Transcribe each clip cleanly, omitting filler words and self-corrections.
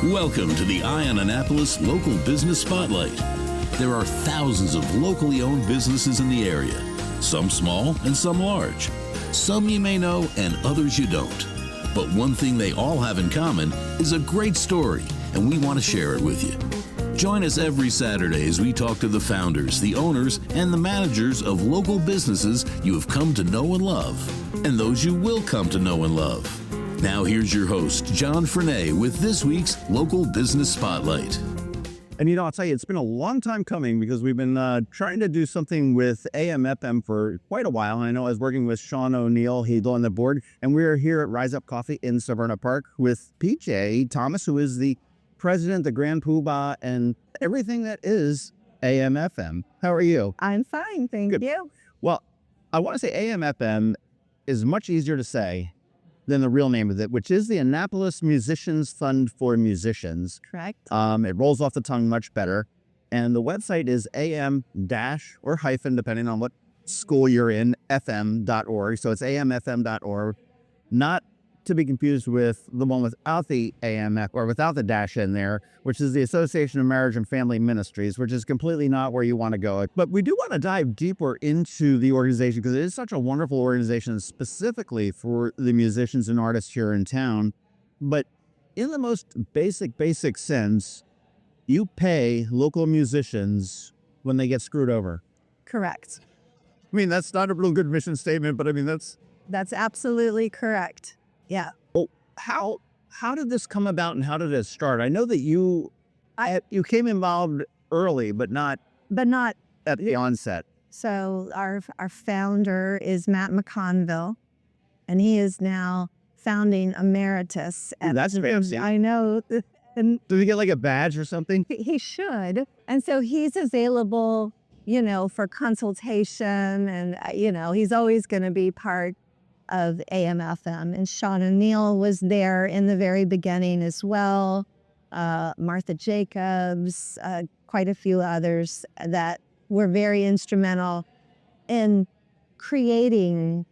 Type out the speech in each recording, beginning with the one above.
Welcome to the Eye on Annapolis Local Business Spotlight. There are thousands of locally owned businesses in the area, some small and some large. Some you may know and others you don't. But one thing they all have in common is a great story, and we want to share it with you. Join us every Saturday as we talk to the founders, the owners, and the managers of local businesses you have come to know and love, and those you will come to know and love. Now here's your host, John Frenay, with this week's Local Business Spotlight. And I'll tell you, it's been a long time coming because we've been trying to do something with AMFM for quite a while. And I know I was working with Sean O'Neill, he's on the board, and we're here at Rise Up Coffee in Severna Park with PJ Thomas, who is the president, the grand poobah, and everything that is AMFM. How are you? I'm fine, thank you. Well, I want to say AMFM is much easier to say than the real name of it, which is the Annapolis Musicians Fund for Musicians. Correct. It rolls off the tongue much better. And the website is am- or hyphen, depending on what school you're in, fm.org. So it's amfm.org. Not to be confused with the one without the AMF or without the dash in there, which is the Association of Marriage and Family Ministries, which is completely not where you want to go. But we do want to dive deeper into the organization because it is such a wonderful organization specifically for the musicians and artists here in town. But in the most basic sense, you pay local musicians when they get screwed over. Correct. I mean, that's not a real good mission statement, but I mean, that's absolutely correct. Yeah. Oh, how did this come about and how did it start? I know that you came involved early, but not at the onset. So our founder is Matt McConville, and he is now founding emeritus. That's fancy. I know. And Did he get like a badge or something? he should. And so he's available, for consultation, and, he's always going to be part of AMFM. And Sean O'Neill was there in the very beginning as well. Martha Jacobs, quite a few others that were very instrumental in creating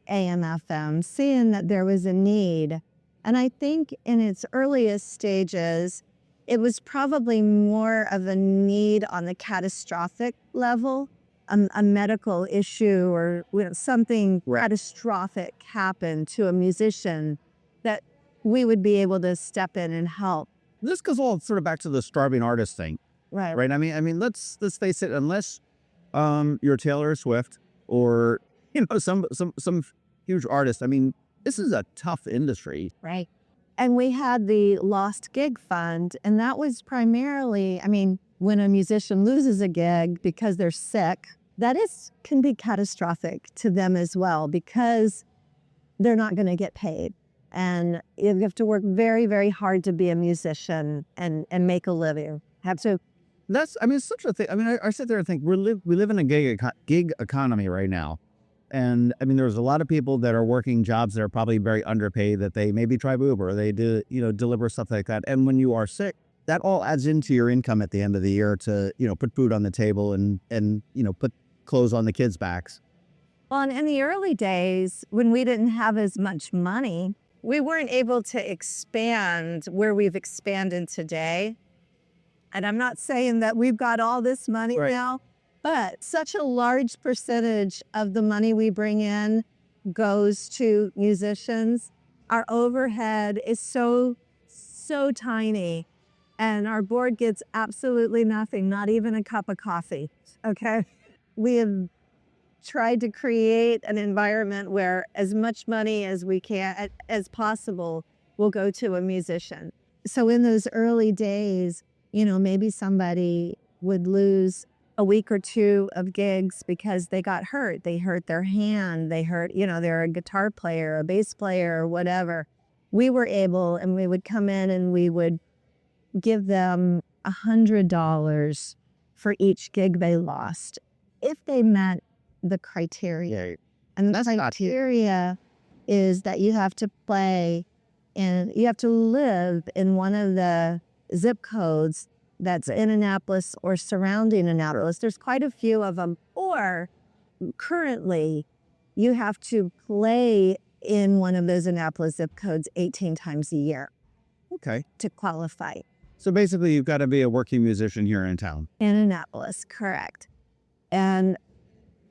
AMFM, seeing that there was a need. And I think in its earliest stages, it was probably more of a need on the catastrophic level. A medical issue or something catastrophic happened to a musician that we would be able to step in and help. This goes all sort of back to the starving artist thing, Right. right? I mean, let's face it. Unless you're Taylor Swift or some huge artist, I mean, this is a tough industry, Right. And we had the Lost Gig Fund, and that was primarily, when a musician loses a gig because they're sick, that can be catastrophic to them as well because they're not going to get paid. And you have to work very, very hard to be a musician and make a living. It's such a thing. I sit there and think we live in a gig economy right now. And there's a lot of people that are working jobs that are probably very underpaid, that they maybe drive Uber, or they do, deliver stuff like that. And when you are sick, that all adds into your income at the end of the year to, put food on the table and put clothes on the kids' backs. Well, and in the early days, when we didn't have as much money, we weren't able to expand where we've expanded today. And I'm not saying that we've got all this money now, but such a large percentage of the money we bring in goes to musicians. Our overhead is so tiny. And our board gets absolutely nothing, not even a cup of coffee, okay? We have tried to create an environment where as much money as we can, as possible, will go to a musician. So in those early days, maybe somebody would lose a week or two of gigs because they got hurt. They hurt their hand, they're a guitar player, a bass player, or whatever. We were able, and we would come in and we would give them $100 for each gig they lost if they met the criteria. And the criteria is that you have to play and you have to live in one of the zip codes that's in Annapolis or surrounding Annapolis. There's quite a few of them. Or currently, you have to play in one of those Annapolis zip codes 18 times a year. Okay. to qualify. So basically, you've got to be a working musician here in town. In Annapolis, correct. And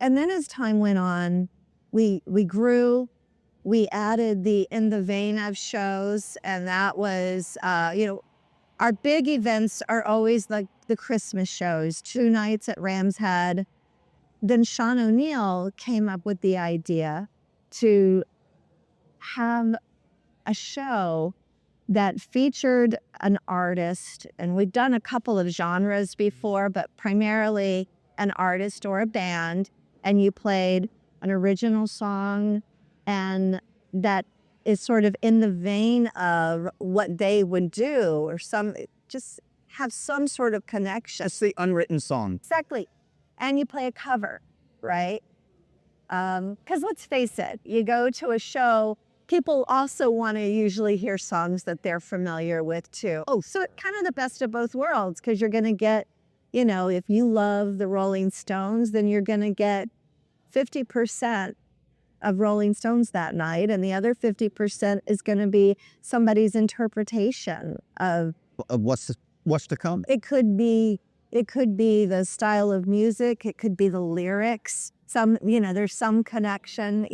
then as time went on, we grew. We added the In the Vein of shows, and that was, our big events are always like the Christmas shows, 2 nights at Ram's Head. Then Sean O'Neill came up with the idea to have a show that featured an artist, and we've done a couple of genres before, but primarily an artist or a band, and you played an original song, and that is sort of in the vein of what they would do, or just have some sort of connection. That's the unwritten song. Exactly. And you play a cover, right? Because let's face it, you go to a show, people also want to usually hear songs that they're familiar with too. Oh, so it's kind of the best of both worlds, because you're going to get, if you love the Rolling Stones, then you're going to get 50% of Rolling Stones that night, and the other 50% is going to be somebody's interpretation of What's to come. It could be the style of music. It could be the lyrics. There's some connection,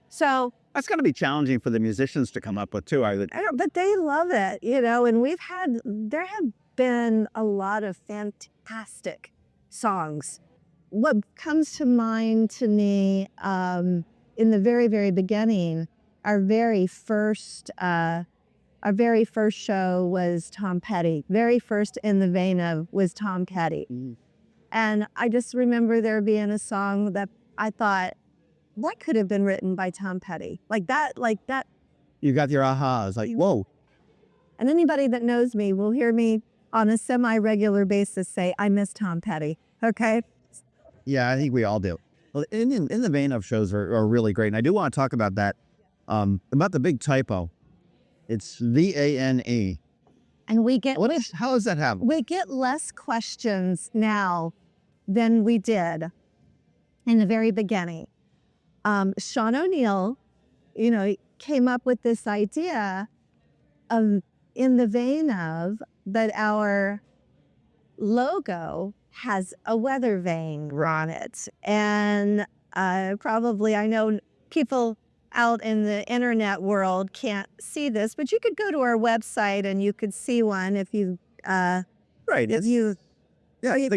So That's going to be challenging for the musicians to come up with too. but they love it, and there have been a lot of fantastic songs. What comes to mind to me in the very, very beginning, our very first show was Tom Petty. Very first In the Vein of was Tom Petty. Mm-hmm. And I just remember there being a song that I thought, that could have been written by Tom Petty. Like that. You got your ahas, like, whoa. And anybody that knows me will hear me on a semi-regular basis say, I miss Tom Petty, okay? Yeah, I think we all do. Well, in the Vein of shows are really great. And I do want to talk about that, about the big typo. It's VANE. And we get How does that happen? we get less questions now than we did in the very beginning. Sean O'Neill, came up with this idea of In the Vein of, that our logo has a weather vane on it. And I know people out in the internet world can't see this, but you could go to our website and you could see one if you Right. the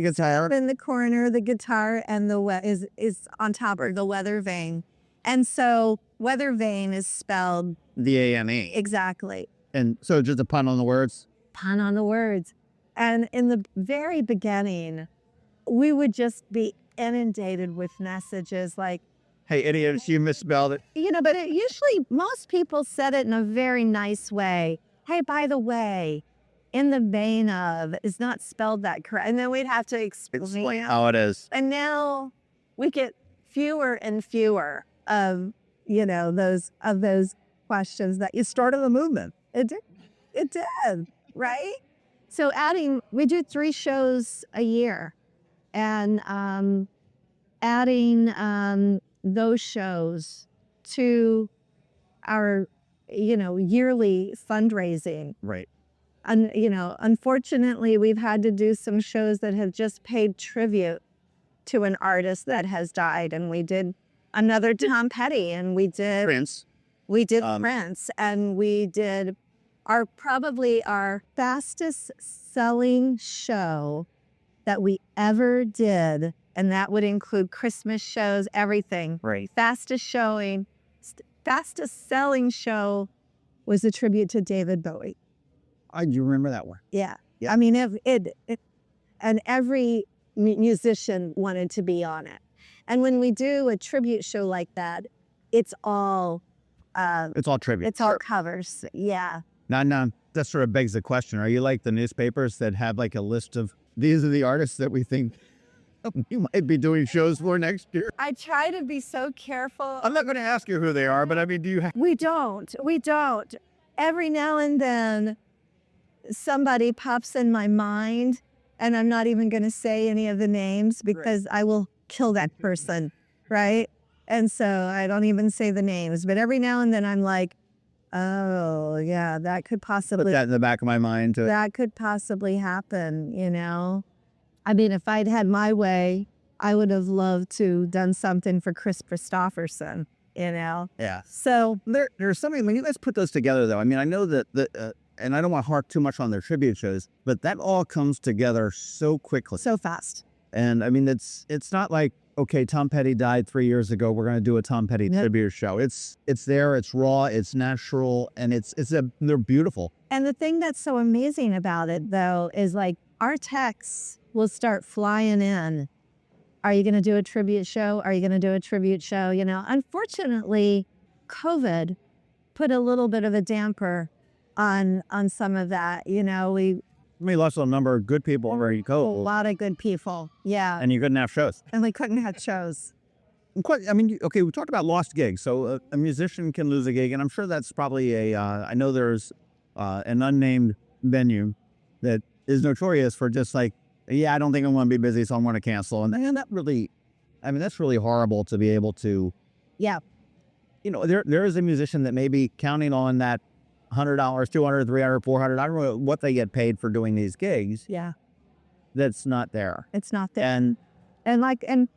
guitar. in the corner, the guitar and is on top of the weather vane. And so weather vane is spelled VANE. exactly. And so just a pun on the words. Pun on the words. And in the very beginning, we would just be inundated with messages like, Hey, idiots, you misspelled it. but usually most people said it in a very nice way. Hey, by the way, In the Vein of is not spelled that correct. And then we'd have to explain how it is. And now we get fewer and fewer of, those questions that You started the movement. It did, right? So we do 3 shows a year, and adding those shows to our, yearly fundraising. Right. And, unfortunately, we've had to do some shows that have just paid tribute to an artist that has died. And we did another Tom Petty, and we did Prince. Prince, and we did probably our fastest selling show that we ever did. And that would include Christmas shows, everything. Right. Fastest selling show was a tribute to David Bowie. I do remember that one. Yeah. Yeah. I mean, and every musician wanted to be on it. And when we do a tribute show like that, it's all tribute. It's all covers. Yeah. Now, that sort of begs the question. Are you like the newspapers that have like a list of these are the artists that we think you might be doing shows for next year? I try to be so careful. I'm not going to ask you who they are, but I mean, do you have... We don't. Every now and then, somebody pops in my mind, and I'm not even going to say any of the names because I will kill that person, right? And so I don't even say the names. But every now and then I'm like, Oh, yeah, that could Put possibly that in the back of my mind. that could possibly happen, you know? I mean, if I'd had my way, I would have loved to done something for Chris Christopherson, you know? Yeah. So There's something, when you guys put those together, though, I mean, I know that, and I don't want to harp too much on their tribute shows, but that all comes together so quickly. so fast. And I mean, it's not like, okay, Tom Petty died 3 years ago, we're going to do a Tom Petty Yep. tribute show. It's there, it's raw, it's natural, and they're beautiful. And the thing that's so amazing about it, though, is like our texts will start flying in. Are you going to do a tribute show? Are you going to do a tribute show? You know, unfortunately, COVID put a little bit of a damper on some of that. You know, we lost a number of good people where you a go, lot of good people. Yeah. and you couldn't have shows. And we couldn't have shows. I mean, okay, we talked about lost gigs. So a musician can lose a gig, and I'm sure that's probably I know there's an unnamed venue that is notorious for just like, yeah, I don't think I'm going to be busy, so I'm going to cancel. And that really, I mean, that's really horrible to be able to, Yeah. you know, there is a musician that may be counting on that $100, $200, $300, $400, I don't know what they get paid for doing these gigs. Yeah. That's not there. It's not there. And And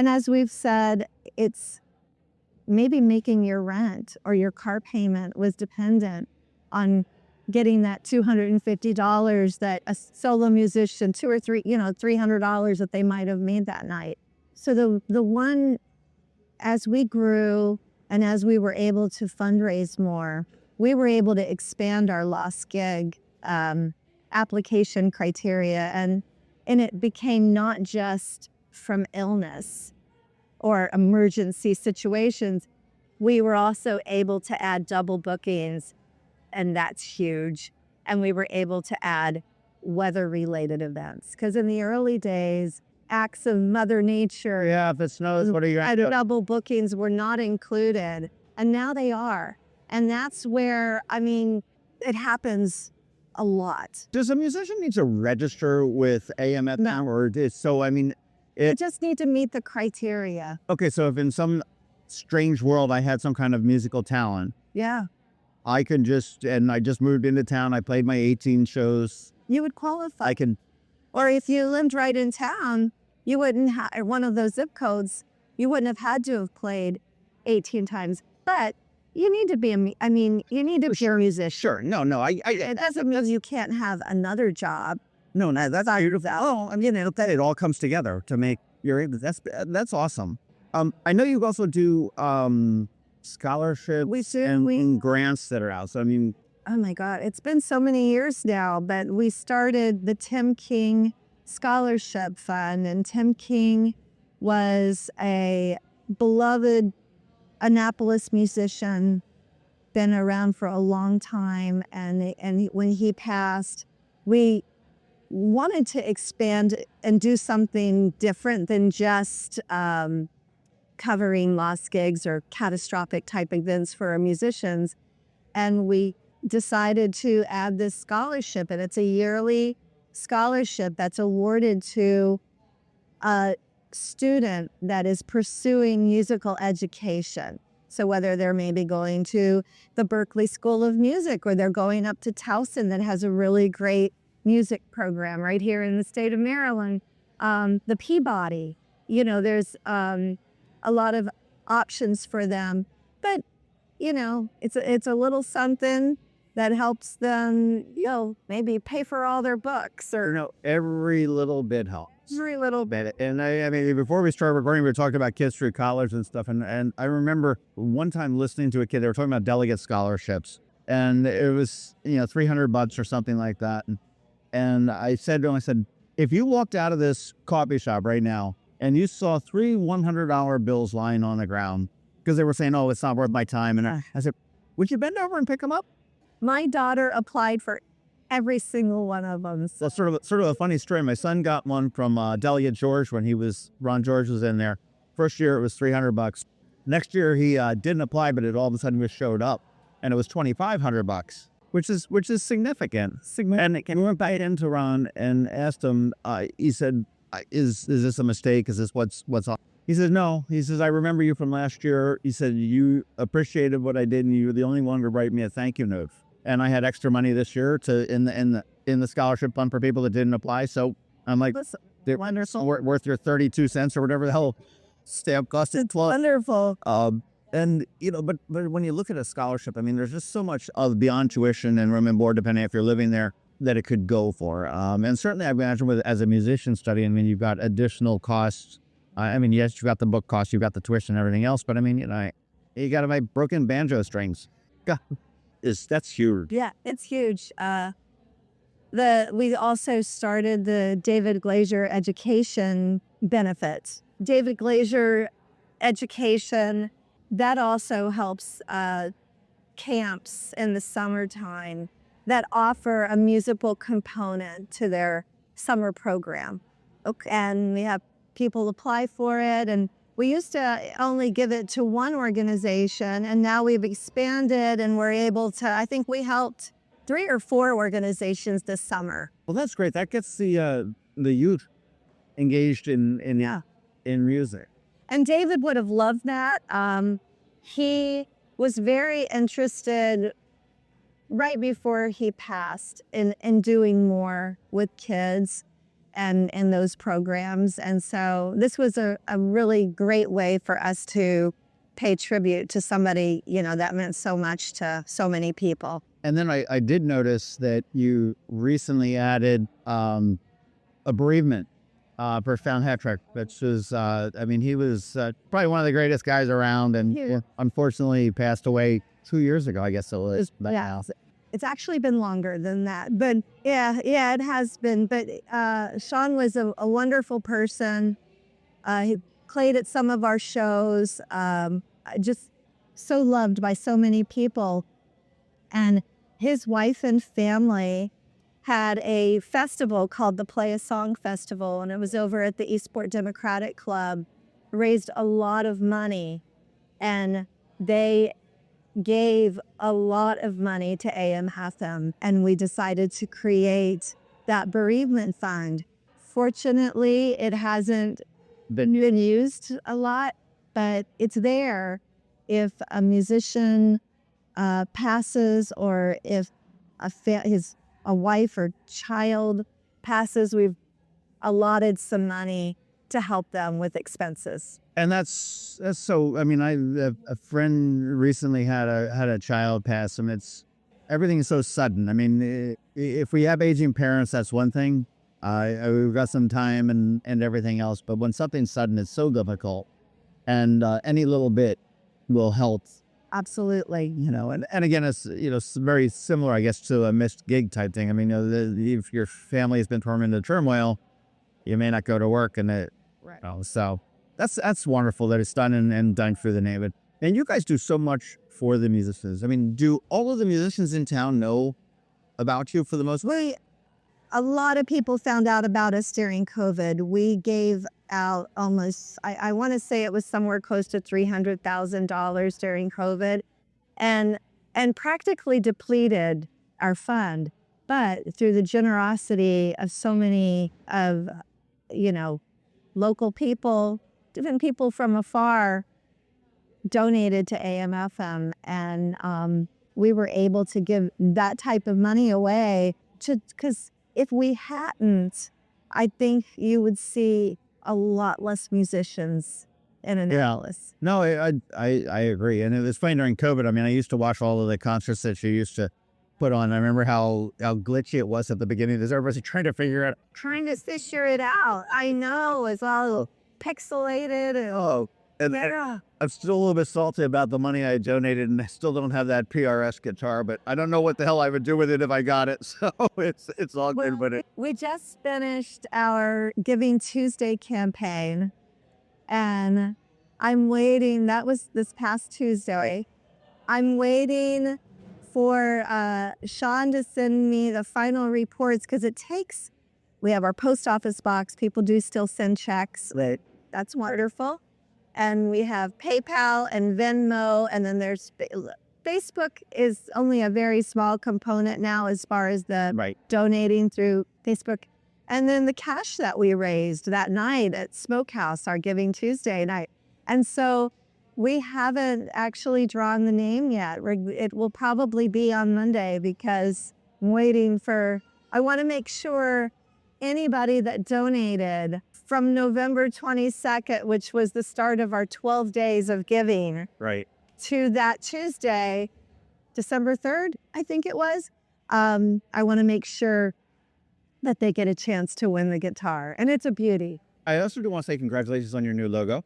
as we've said, it's maybe making your rent or your car payment was dependent on getting that $250 that a solo musician, $200 or $300 that they might have made that night. So the one, as we grew and as we were able to fundraise more, we were able to expand our lost gig application criteria, and it became not just from illness or emergency situations. We were also able to add double bookings, and that's huge. And we were able to add weather-related events, because in the early days, acts of Mother Nature, yeah, if it snows, what are you? double bookings were not included, and now they are. And that's where, I mean, it happens a lot. Does a musician need to register with AMFM? No. Or so, I mean, You just need to meet the criteria. okay, so if in some strange world I had some kind of musical talent, Yeah. I just moved into town, I played my 18 shows, You would qualify. I can, Or if you lived right in town, you wouldn't have one of those zip codes. You wouldn't have had to have played 18 times. But you need to be you need to be a musician. sure, no, It doesn't mean you can't have another job. no, that's beautiful. Oh, I mean, it all comes together to make that's awesome. I know you also do scholarships We do, and grants that are out. So I mean, Oh my God, it's been so many years now, but we started the Tim King Scholarship Fund, and Tim King was a beloved Annapolis musician, been around for a long time, and when he passed, we wanted to expand and do something different than just covering lost gigs or catastrophic type events for our musicians. And we decided to add this scholarship, and it's a yearly scholarship that's awarded to a student that is pursuing musical education. So whether they're maybe going to the Berklee School of Music, or they're going up to Towson that has a really great music program right here in the state of Maryland, the Peabody, there's a lot of options for them. But, it's a little something that helps them, maybe pay for all their books, or every little bit helps. every little bit. And I mean, before we started recording, we were talking about kids through college and stuff. And I remember one time listening to a kid, they were talking about delegate scholarships, and it was, $300 or something like that. And I said to him, if you walked out of this coffee shop right now and you saw 3 $100 bills lying on the ground, because they were saying, oh, it's not worth my time. And I said, would you bend over and pick them up? My daughter applied for every single one of them. So. That's sort of a funny story. My son got one from Delegate George when Ron George was in there. First year it was $300. Next year he didn't apply, but it all of a sudden just showed up, and it was $2,500, which is significant. And we went back into Ron and asked him. He said, "Is this a mistake? Is this what's on?" He says, no. He says, I remember you from last year. He said, you appreciated what I did, and you were the only one to write me a thank you note. And I had extra money this year in the scholarship fund for people that didn't apply. So I'm like, they're Wonderful. worth your 32 cents or whatever the hell stamp cost. It's Wonderful. And, but when you look at a scholarship, I mean, there's just so much of beyond tuition and room and board, depending if you're living there, that it could go for. And certainly I imagine as a musician study, I mean, you've got additional costs. I mean, yes, you've got the book cost, you've got the tuition and everything else, but I mean, you got to buy broken banjo strings. God, that's huge. Yeah, it's huge. We also started the David Glazier Education benefits. David Glazier Education, that also helps camps in the summertime that offer a musical component to their summer program. Okay. And we have people apply for it, and we used to only give it to one organization, and now we've expanded and we're able to, I think we helped 3 or 4 organizations this summer. Well, that's great. That gets the youth engaged in music. And David would have loved that. He was very interested right before he passed in doing more with kids and in those programs. And so this was a really great way for us to pay tribute to somebody, that meant so much to so many people. And then I did notice that you recently added a bereavement for Found Hattrick, which is, he was probably one of the greatest guys around, and unfortunately passed away 2 years ago, I guess it was. Yeah. It's actually been longer than that, but yeah, it has been. But Sean was a wonderful person. He played at some of our shows, just so loved by so many people. And his wife and family had a festival called the Play a Song Festival, and it was over at the Eastport Democratic Club, raised a lot of money, and they gave a lot of money to AMFM, and we decided to create that bereavement fund. Fortunately, it hasn't been used a lot, but it's there if a musician passes, or if a wife or child passes. We've allotted some money to help them with expenses. And that's so. I mean, a friend recently had a child pass, and everything is so sudden. I mean, if we have aging parents, that's one thing. We've got some time and everything else, but when something's sudden, it's so difficult, and any little bit will help. Absolutely. And again, it's very similar, I guess, to a missed gig type thing. I mean, if your family has been thrown into turmoil, you may not go to work, and so that's wonderful that it's done and done through the neighborhood. And you guys do so much for the musicians. I mean, do all of the musicians in town know about you for the most part? A lot of people found out about us during COVID. We gave out almost, I want to say it was somewhere close to $300,000 during COVID, and practically depleted our fund. But through the generosity of so many of, local people, even people from afar, donated to AMFM, and we were able to give that type of money away because if we hadn't, I think you would see a lot less musicians in Annapolis. Yeah. No, I agree. And it was funny during COVID. I mean, I used to watch all of the concerts that you used to put on. I remember how glitchy it was at the beginning. There's everybody trying to figure it out. I know. It's all pixelated. And I'm still a little bit salty about the money I donated, and I still don't have that PRS guitar, but I don't know what the hell I would do with it if I got it. So it's all good. But we just finished our Giving Tuesday campaign, and I'm waiting. That was this past Tuesday. I'm waiting for Sean to send me the final reports, because we have our post office box. People do still send checks. That's wonderful. And we have PayPal and Venmo, and then there's Facebook is only a very small component now as far as the donating through Facebook. And then the cash that we raised that night at Smokehouse, our Giving Tuesday night. And so we haven't actually drawn the name yet. It will probably be on Monday because I'm waiting for, I want to make sure anybody that donated from November 22nd, which was the start of our 12 days of giving, Right. to that Tuesday, December 3rd, I think it was. I want to make sure that they get a chance to win the guitar. And it's a beauty. I also do want to say congratulations on your new logo.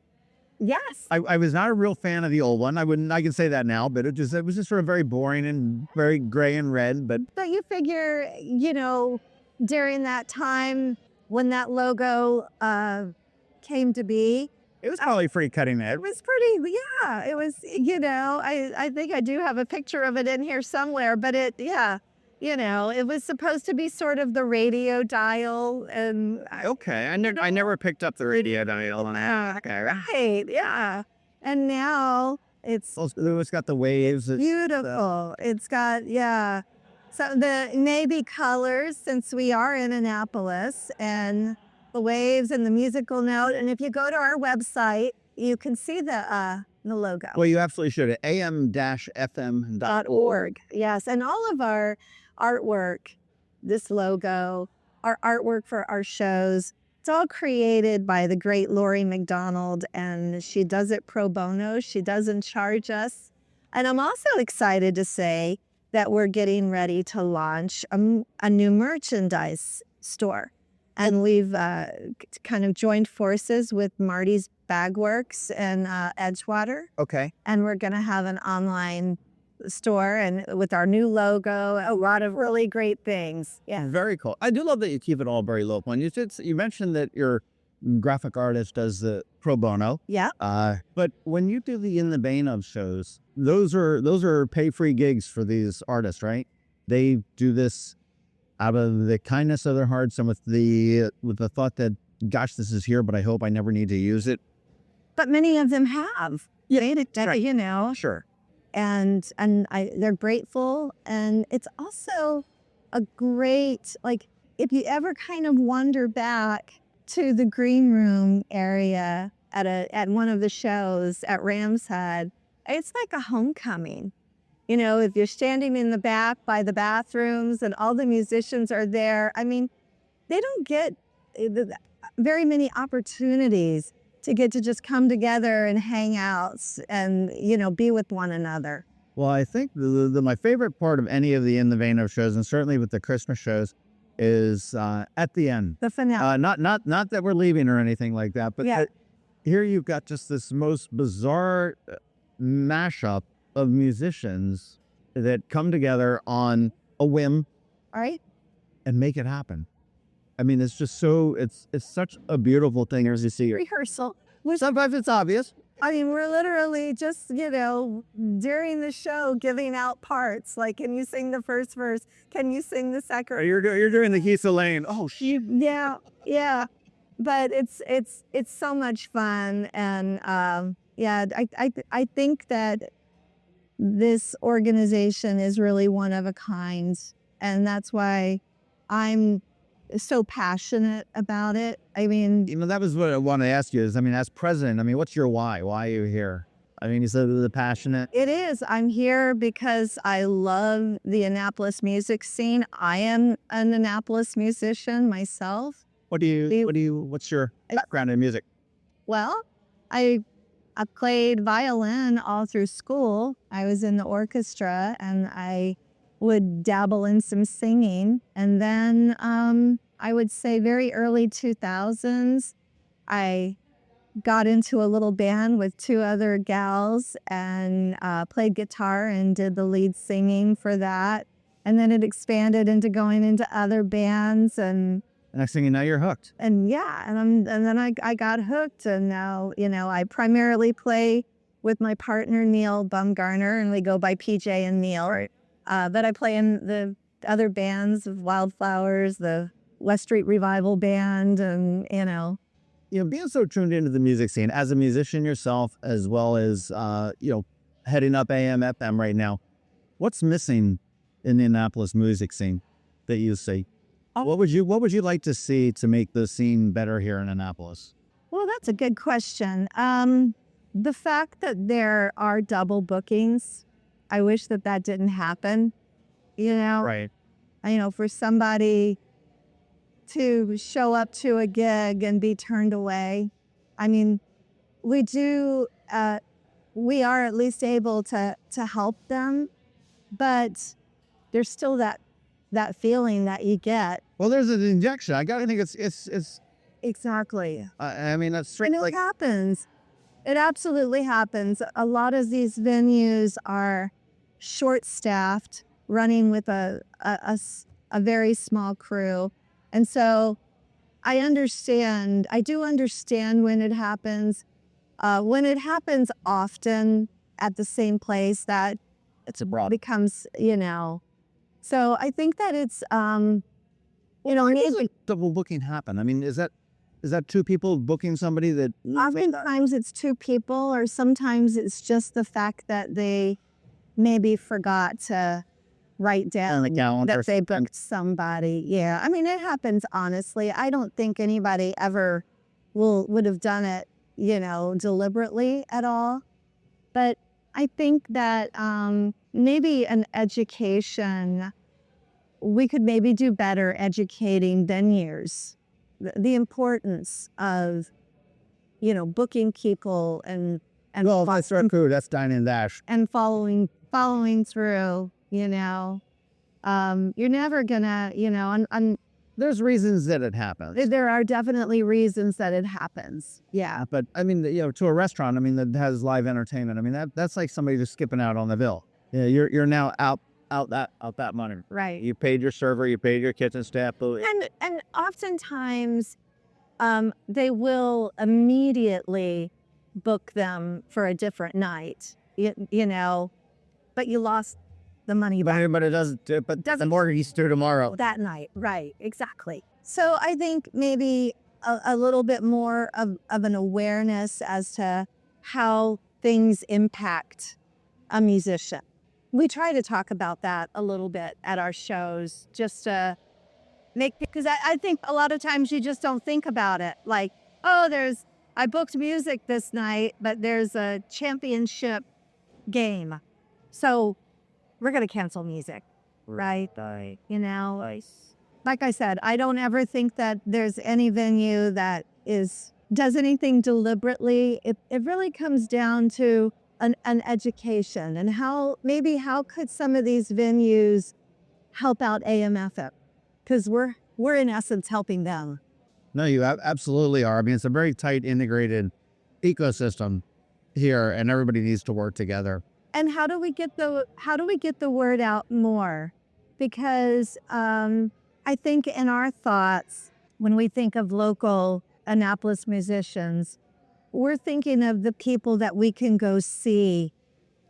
Yes. I was not a real fan of the old one. I can say that now, but it was just sort of very boring and very gray and red. But you figure, during that time when that logo came to be, it was probably pretty cutting edge. it was pretty, yeah, it was, I think I do have a picture of it in here somewhere, but it was supposed to be sort of the radio dial. And Okay, I never picked up the radio dial. Okay, right, yeah. And now it's it's got the waves. beautiful. It's got, yeah. So the navy colors, since we are in Annapolis, and the waves and the musical note. And if you go to our website, you can see the logo. Well, you absolutely should. At am-fm.org. .org. Yes, and all of our artwork, this logo, our artwork for our shows, it's all created by the great Lori McDonald, and she does it pro bono. She doesn't charge us. And I'm also excited to say that we're getting ready to launch a new merchandise store. And we've kind of joined forces with Marty's Bagworks and Edgewater. Okay. And we're going to have an online store and with our new logo, a lot of really great things. Yeah. Very cool. I do love that you keep it all very local. And you mentioned that your graphic artist does the pro bono. Yeah. But when you do the In the Vein of shows, those are pay-free gigs for these artists, right? They do this out of the kindness of their hearts and with the thought that, gosh, this is here, but I hope I never need to use it. But many of them have. Yeah, right. Sure. And they're grateful. And it's also a great, if you ever kind of wander back to the green room area at one of the shows at Ram's Head, it's like a homecoming. If you're standing in the back by the bathrooms and all the musicians are there, I mean, they don't get very many opportunities to get to just come together and hang out and, be with one another. Well, I think my favorite part of any of the In the Vein of shows, and certainly with the Christmas shows, is at the end. The finale. Not that we're leaving or anything like that, but Yeah. Here you've got just this most bizarre mashup of musicians that come together on a whim, All right. and make it happen. I mean, it's just it's such a beautiful thing as you see it. Rehearsal. Sometimes it's obvious. I mean, we're literally just, during the show giving out parts. Like, can you sing the first verse? Can you sing the second? You're doing the Keith Lane. Oh, shit. Yeah. But it's so much fun. And I think that this organization is really one of a kind. And that's why I'm so passionate about it. I mean, that was what I wanted to ask you is, as president, what's your why? Why are you here? You said the passionate. it is. I'm here because I love the Annapolis music scene. I am an Annapolis musician myself. What's your background in music? Well, I played violin all through school. I was in the orchestra and I would dabble in some singing. And then I would say very early 2000s, I got into a little band with two other gals and played guitar and did the lead singing for that. And then it expanded into going into other bands and Next thing you know, you're hooked. and then I got hooked, and now I primarily play with my partner Neil Bumgarner, and we go by PJ and Neil. Right. But I play in the other bands of Wildflowers, the West Street Revival Band, and Being so tuned into the music scene as a musician yourself, as well as heading up AMFM right now, what's missing in the Annapolis music scene that you see? What would you like to see to make the scene better here in Annapolis? Well, that's a good question. The fact that there are double bookings, I wish that didn't happen. Right. For somebody to show up to a gig and be turned away. I mean, we are at least able to help them, but there's still that feeling that you get. Well, there's an injection. I gotta think it's Exactly. I mean, that's straight. And it happens. It absolutely happens. A lot of these venues are short-staffed, running with a very small crew. And so I do understand when it happens. When it happens often at the same place, that It's abroad. becomes, So I think that it's, Why does like double booking happen? I mean, is that two people booking somebody that? oftentimes it's two people, or sometimes it's just the fact that they maybe forgot to write down the calendar. that they booked somebody. Yeah. I mean, it happens, honestly. I don't think anybody ever would have done it, deliberately at all. But I think that maybe an education, we could maybe do better educating venues, the importance of, booking people and Well, if that's our crew, that's Dine and Dash. and following through. You're never gonna, and There's reasons that it happens. there are definitely reasons that it happens. Yeah. But I mean, to a restaurant, I mean, that has live entertainment. I mean, that's like somebody just skipping out on the bill. Yeah, you're now out that money. Right. You paid your server, you paid your kitchen staff. And oftentimes, they will immediately book them for a different night, but you lost the money back But it doesn't. But the more Easter tomorrow. that night. Right, exactly. So I think maybe a little bit more of an awareness as to how things impact a musician. We try to talk about that a little bit at our shows, just to because I think a lot of times you just don't think about it. Like, I booked music this night, but there's a championship game. So we're going to cancel music, right? Like I said, I don't ever think that there's any venue that does anything deliberately. It really comes down to an education and how could some of these venues help out AMFM? Because we're in essence helping them. No, you absolutely are. I mean, it's a very tight, integrated ecosystem here, and everybody needs to work together. And how do we get the word out more? Because I think in our thoughts, when we think of local Annapolis musicians, we're thinking of the people that we can go see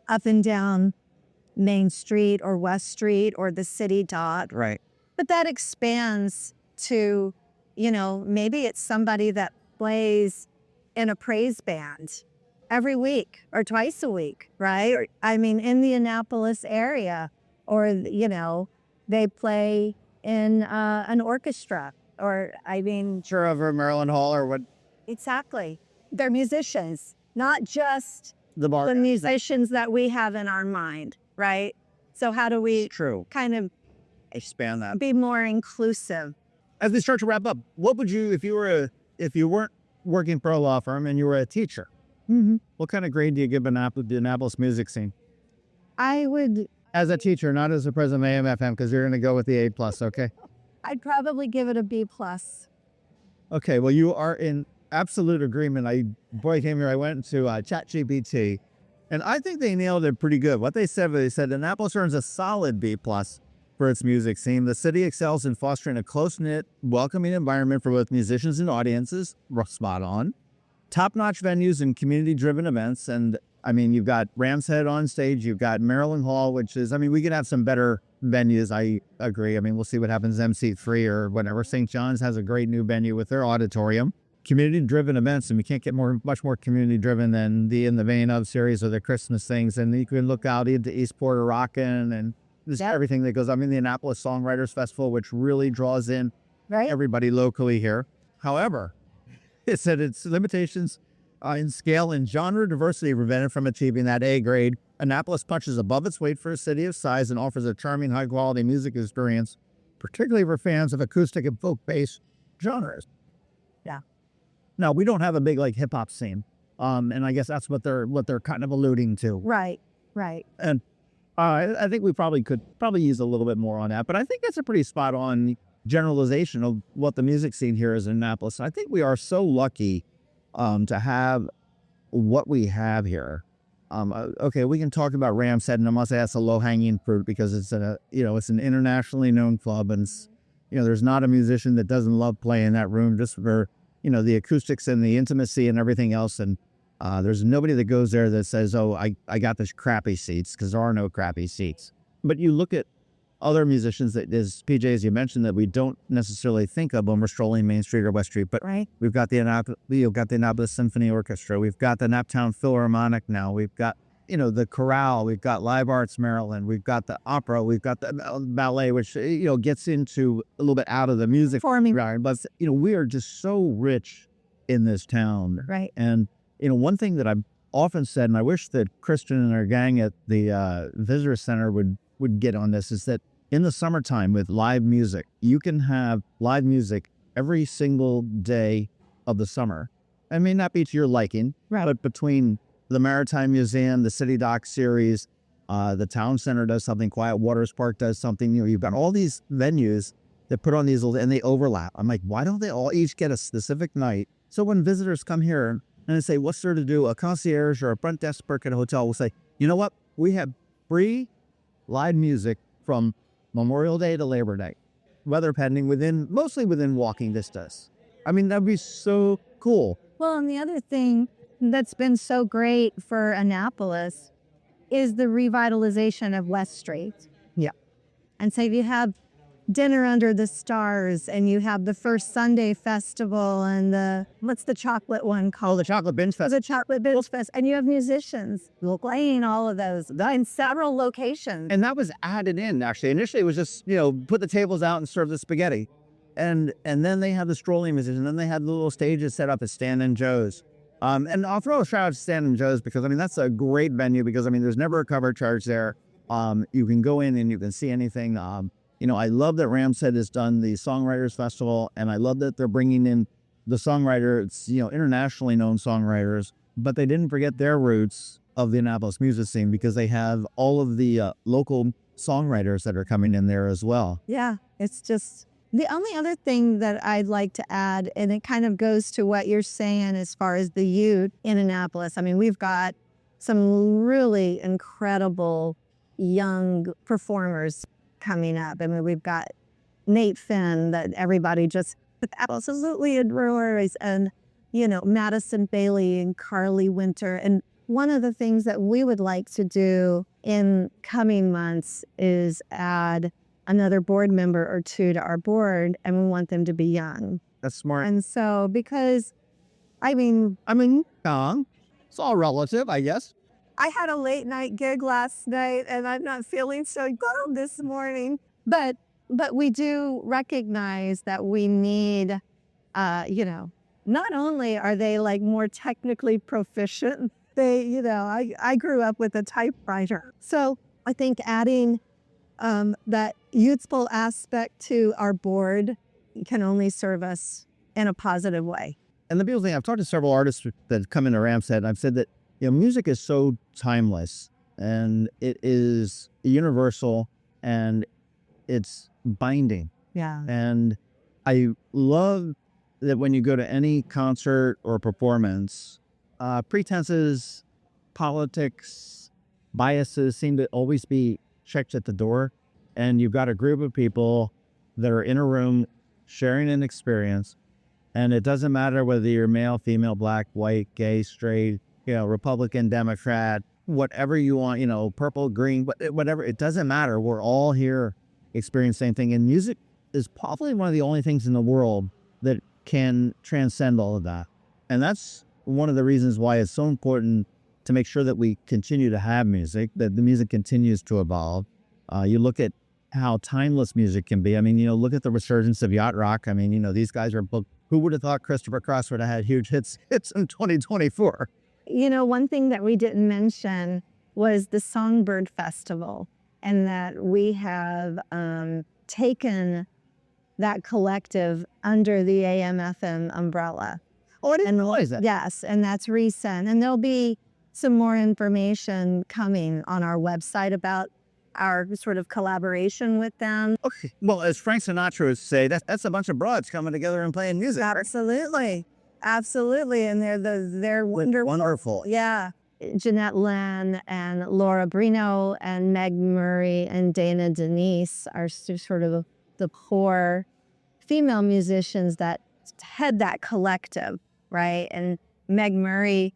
up and down Main Street or West Street or the city dot. Right. But that expands to, maybe it's somebody that plays in a praise band every week or twice a week, right? In the Annapolis area, or, they play in an orchestra, or, Sure, over Maryland Hall or what? Exactly. They're musicians, not just The bar. the musicians that we have in our mind, right? So how do we True. kind of Expand that. be more inclusive? As we start to wrap up, what would you, if you weren't working for a law firm and you were a teacher, what kind of grade do you give the Annapolis music scene? I would, As a teacher, not as the president of AMFM, because you're going to go with the A+, okay? I'd probably give it a B+. Okay, well, you are in absolute agreement. Before I came here, I went to ChatGPT, and I think they nailed it pretty good. What they said Annapolis earns a solid B+ for its music scene. The city excels in fostering a close-knit, welcoming environment for both musicians and audiences. Spot on. Top-notch venues and community-driven events. And, you've got Ram's Head on stage. You've got Maryland Hall, which is, we could have some better venues. I agree. We'll see what happens MC3 or whatever. St. John's has a great new venue with their auditorium. Community-driven events, and we can't get much more community-driven than the In the Vein Of series or the Christmas things. And you can look out into Eastport or Rockin' and This Yep. everything that goes. I mean, the Annapolis Songwriters Festival, which really draws in Right? everybody locally here. However, it said its limitations in scale and genre diversity prevented from achieving that A grade. Annapolis punches above its weight for a city of size and offers a charming, high-quality music experience, particularly for fans of acoustic and folk-based genres. Yeah. Now, we don't have a big like hip hop scene, and I guess that's what they're kind of alluding to. Right. Right. And I think we could use a little bit more on that, but I think that's a pretty spot on generalization of what the music scene here is in Annapolis. I think we are so lucky to have what we have here. Okay, we can talk about Ramshead, and I must say that's a low hanging fruit because it's it's an internationally known club, and there's not a musician that doesn't love playing that room just for the acoustics and the intimacy and everything else. And there's nobody that goes there that says, oh, I got this crappy seats, because there are no crappy seats. But you look at other musicians that, as PJ, as you mentioned, that we don't necessarily think of when we're strolling Main Street or West Street. But Right. we've got the Annapolis Symphony Orchestra. We've got the Naptown Philharmonic now. We've got, the chorale. We've got Live Arts Maryland. We've got the opera. We've got the ballet, which, gets into a little bit out of the music. Performing. Right. But, we are just so rich in this town. Right. And, one thing that I've often said, and I wish that Christian and our gang at the Visitor Center would get on this, is that in the summertime with live music, you can have live music every single day of the summer. It may not be to your liking, Right. but between the Maritime Museum, the City Dock series, the Town Center does something, Quiet Waters Park does something. You've got all these venues that put on these, and they overlap. I'm like, why don't they all each get a specific night? So when visitors come here and they say, what's there to do? A concierge or a front desk clerk at a hotel will say, you know what? We have free live music from Memorial Day to Labor Day, weather pending, mostly within walking distance. I mean, that'd be so cool. Well, and the other thing that's been so great for Annapolis is the revitalization of West Street. Yeah. And so you have Dinner Under the Stars, and you have the First Sunday Festival, and what's the chocolate one called? Oh, the Chocolate Binge Fest. The Chocolate Binge Fest. And you have musicians playing all of those in several locations. And that was added in, actually. Initially, it was just, put the tables out and serve the spaghetti. And then they had the strolling musicians, and then they had the little stages set up at Stan and Joe's. And I'll throw a shout out to Stan and Joe's because, that's a great venue because, there's never a cover charge there. You can go in and you can see anything. I love that Ramshead has done the Songwriters Festival, and I love that they're bringing in the songwriters, internationally known songwriters, but they didn't forget their roots of the Annapolis music scene because they have all of the local songwriters that are coming in there as well. Yeah, it's just the only other thing that I'd like to add, and it kind of goes to what you're saying as far as the youth in Annapolis. We've got some really incredible young performers coming up. We've got Nate Finn that everybody just absolutely adores, and, Madison Bailey and Carly Winter. And one of the things that we would like to do in coming months is add another board member or two to our board, and we want them to be young. That's smart. And so, because, young. It's all relative, I guess. I had a late night gig last night, and I'm not feeling so good this morning. But we do recognize that we need, not only are they more technically proficient, they, I grew up with a typewriter. So I think adding that youthful aspect to our board can only serve us in a positive way. And the beautiful thing, I've talked to several artists that come into Ramshead, and I've said that, music is so timeless, and it is universal, and it's binding. Yeah. And I love that when you go to any concert or performance, pretenses, politics, biases seem to always be checked at the door. And you've got a group of people that are in a room sharing an experience. And it doesn't matter whether you're male, female, black, white, gay, straight, Republican, Democrat, whatever you want, purple, green, whatever. It doesn't matter. We're all here experiencing the same thing. And music is probably one of the only things in the world that can transcend all of that. And that's one of the reasons why it's so important to make sure that we continue to have music, that the music continues to evolve. You look at how timeless music can be. I mean, look at the resurgence of yacht rock. I mean, these guys are booked. Who would have thought Christopher Cross would have had huge hits in 2024? One thing that we didn't mention was the Songbird Festival, and that we have taken that collective under the AMFM umbrella. Oh, I didn't realize that. Yes, and that's recent. And there'll be some more information coming on our website about our sort of collaboration with them. Okay. Well, as Frank Sinatra would say, that's a bunch of broads coming together and playing music. Absolutely. Absolutely. And they're wonderful. Wonderful. Yeah. Jeanette Len and Laura Brino and Meg Murray and Dana Denise are sort of the core female musicians that head that collective, right? And Meg Murray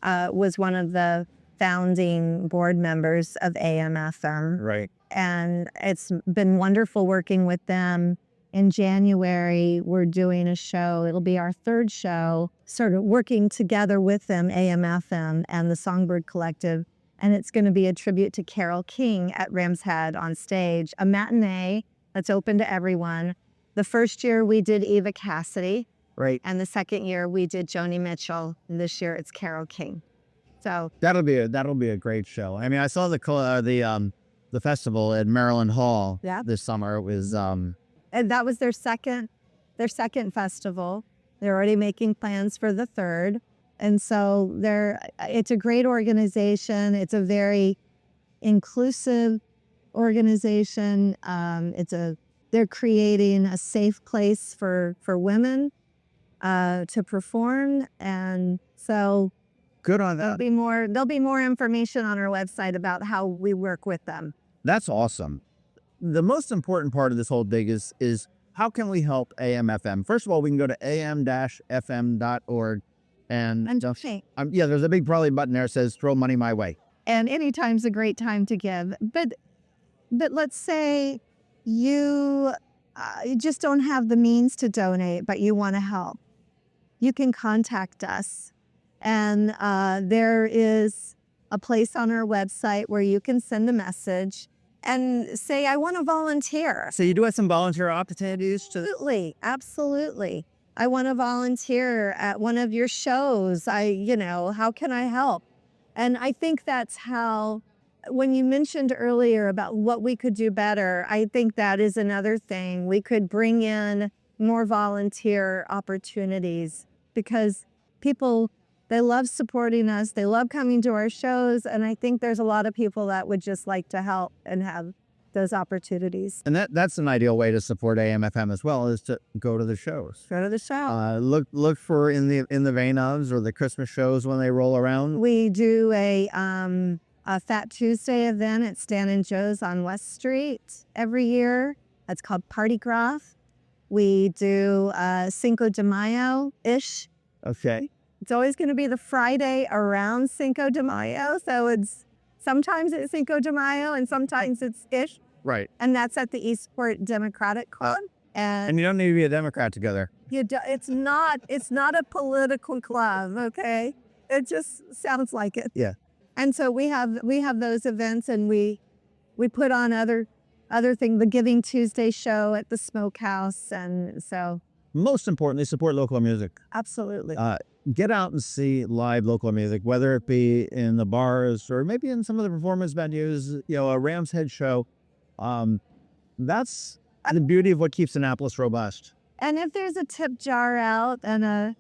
was one of the founding board members of AMFM. Right. And it's been wonderful working with them. In January, we're doing a show. It'll be our third show, sort of working together with them, AMFM and the Songbird Collective. And it's going to be a tribute to Carole King at Ram's Head on stage, a matinee that's open to everyone. The first year we did Eva Cassidy. Right. And the second year we did Joni Mitchell. And this year it's Carole King. So that'll be a great show. I mean, I saw the festival at Maryland Hall this summer. It was and that was their second festival. They're already making plans for the third. And so it's a great organization. It's a very inclusive organization. They're creating a safe place for women to perform. And so good on that. There'll be more information on our website about how we work with them. That's awesome. The most important part of this whole thing is how can we help AMFM? First of all, we can go to am-fm.org and donate. There's a big probably button there that says throw money my way. And anytime's a great time to give. But let's say you just don't have the means to donate, but you want to help. You can contact us. And there is a place on our website where you can send a message and say, I want to volunteer. So you do have some volunteer opportunities? Absolutely. I want to volunteer at one of your shows. How can I help? And I think that's how, when you mentioned earlier about what we could do better, I think that is another thing. We could bring in more volunteer opportunities because people, they love supporting us. They love coming to our shows. And I think there's a lot of people that would just like to help and have those opportunities. And that's an ideal way to support AMFM as well, is to go to the shows. Go to the show. Look for in the vein ofs or the Christmas shows when they roll around. We do a Fat Tuesday event at Stan and Joe's on West Street every year. That's called Party Groth. We do Cinco de Mayo-ish. Okay. It's always going to be the Friday around Cinco de Mayo. So sometimes it's Cinco de Mayo and sometimes it's ish. Right. And that's at the Eastport Democratic Club. And you don't need to be a Democrat together. It's not a political club, okay? It just sounds like it. Yeah. And so we have those events, and we put on other things, the Giving Tuesday show at the Smokehouse, and so. Most importantly, support local music. Absolutely. Get out and see live local music, whether it be in the bars or maybe in some of the performance venues, a Ram's Head show. That's the beauty of what keeps Annapolis robust. And if there's a tip jar out and a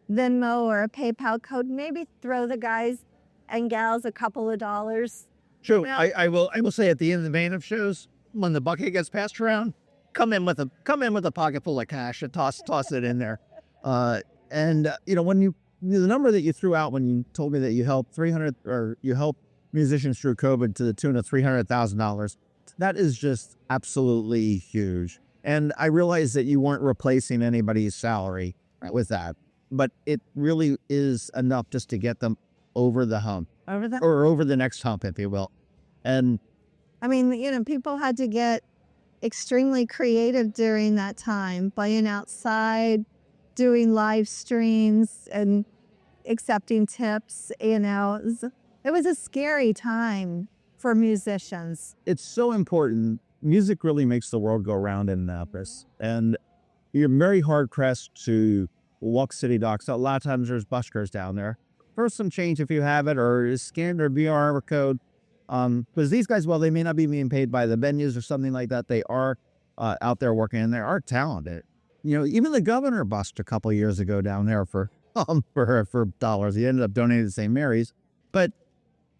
Venmo or a PayPal code, maybe throw the guys and gals a couple of dollars. True. Well, I will say at the end of the vein of shows, when the bucket gets passed around, come in with a pocket full of cash and toss it in there. And when the number that you threw out when you told me that you helped musicians through COVID to the tune of $300,000, that is just absolutely huge. And I realize that you weren't replacing anybody's salary with that, but it really is enough just to get them over the hump, or over the next hump, if you will. And I mean, people had to get extremely creative during that time, playing outside, doing live streams and accepting tips. It was a scary time for musicians. It's so important. Music really makes the world go round in Annapolis. And you're very hard pressed to walk city docks. A lot of times there's buskers down there. For some change if you have it, or scan their VR code. Because these guys, while they may not be being paid by the venues or something like that, they are out there working and they are talented. You know, even the governor busked a couple of years ago down there for dollars. He ended up donating to St. Mary's. But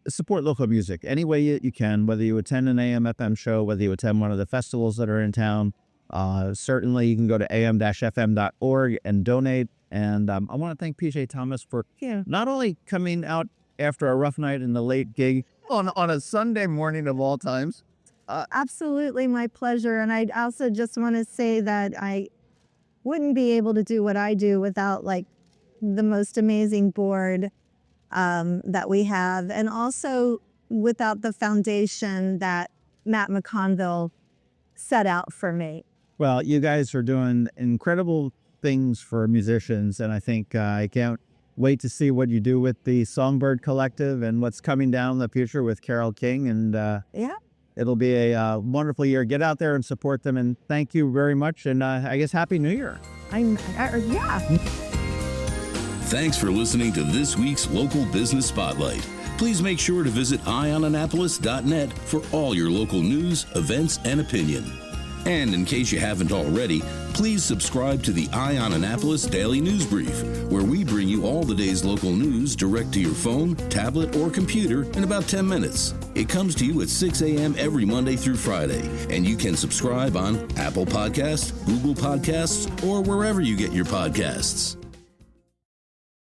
support local music any way you can, whether you attend an AMFM show, whether you attend one of the festivals that are in town. Certainly you can go to am-fm.org and donate. And I want to thank PJ Thomas for not only coming out after a rough night in the late gig on a Sunday morning of all times. Absolutely my pleasure. And I also just want to say that I wouldn't be able to do what I do without like the most amazing board that we have, and also without the foundation that Matt McConville set out for me. Well, you guys are doing incredible things for musicians, and I think I can't wait to see what you do with the Songbird Collective and what's coming down the future with Carole King. And it'll be a wonderful year. Get out there and support them, and thank you very much. And I guess Happy New Year. Thanks for listening to this week's Local Business Spotlight. Please make sure to visit eyeonannapolis.net for all your local news, events, and opinion. And in case you haven't already, please subscribe to the Eye on Annapolis Daily News Brief, where we bring you all the day's local news direct to your phone, tablet, or computer in about 10 minutes. It comes to you at 6 a.m. every Monday through Friday, and you can subscribe on Apple Podcasts, Google Podcasts, or wherever you get your podcasts.